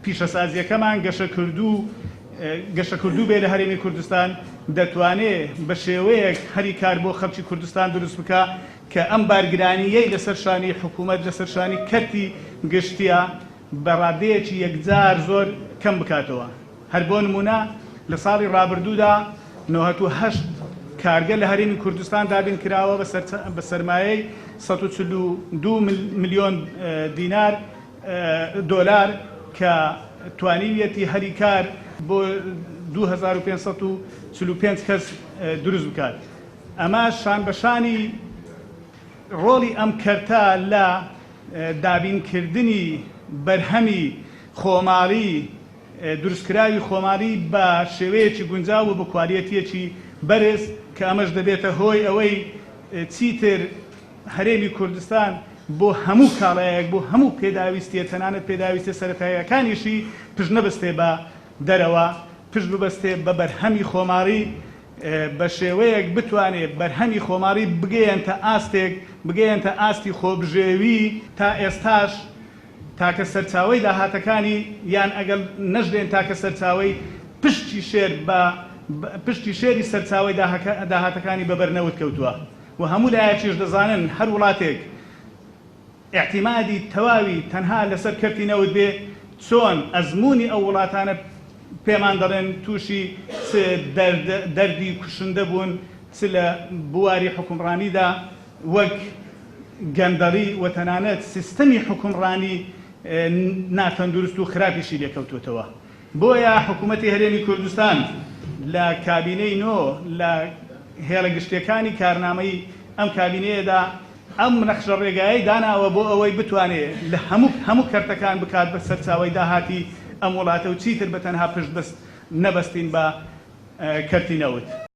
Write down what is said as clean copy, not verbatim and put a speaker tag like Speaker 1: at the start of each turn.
Speaker 1: پیشەسازیەکەمان گەشەکردوو بێ لە هەرێمی کوردستان دەتوانێت بە شێوەیەک هەری کار بۆ خەڵکی کوردستان دروست بکە کە ئەم بارگرانیەی لەسەر شانی حکوومەت لەسەر شانی کەرتی گشتیە بە ڕادەیەکی یەکجار زۆر کەم بکاتەوە. هەر بۆ نمونە لە ساڵی ڕابردوودا 98 کارگە لە هەرێمی کوردستان دابین کراوە بە سەرمایەی 142 ملیۆن دۆلار کە توانیویەتی هەری کار بۆ 2545 کەس دروست بکات. ئەمە شان بەشانی ڕۆڵی ئەم کەرتە لە دابینکردنی بەرهەمی خۆماڵی دروستکراوی خۆماڵی بە شێوەیەکی گونجاو و بە کوالیەتیەکی بەرز کە ئەمەش دەبێتە هۆی ئەوەی چیتر هەرێمی کوردستان بۆ هەموو کاڵایەک بۆ هەموو پێداویستیە تەنانەت پێداویستە سەرەتاییەکانیشی پشت نەبستێ بە دەرەوە پشت ببەستێ بە بەرهەمی خۆماڵی بە شێوەیەک بتوانێت بەرهەمی خۆماڵی بگەیەنتە ئاستێک بگەیەنتە ئاستی خۆبژێوی تا ئێستاش تاکە سەرچاوەی داهاتەکانی یان ئەگەر نەژدێن تاکە سەرچاوەی پشتی شێری سەرچاوەی داهاتەکانی بەبەرنەوت کەوتووە و هەموو لایەکیش دەزانن هەر وڵاتێک اعتیمادی تەواوی تەنها لەسەر کەرتی نەوت بێ چۆن ئەزمموی ئەو وڵاتانە پێمان دەڵێن تووشی دەردی کوشندە بوون چ لە بواری حکومڕانیدا وەک گەندەڵی و تەنانەت سیستەمی حکومڕانی ناتەندروست و خراپیشی لێکەوتوتەوە. بۆیە حکوومەتی هەرێمی کوردستان لە کابینەی نۆ لە هێڵە گشتیەکانی کارنامەی ئەم کابینەیەدا ئەم نەخشە ڕێگایی داناوە بۆ ئەوەی بتوانێت لە هەموو کەرتەکان بکات بە سەرچاوەی داهاتی ئەم وڵاتە و چیتر بە تەنها پشت نەبەستین بە کەرتی نەوت.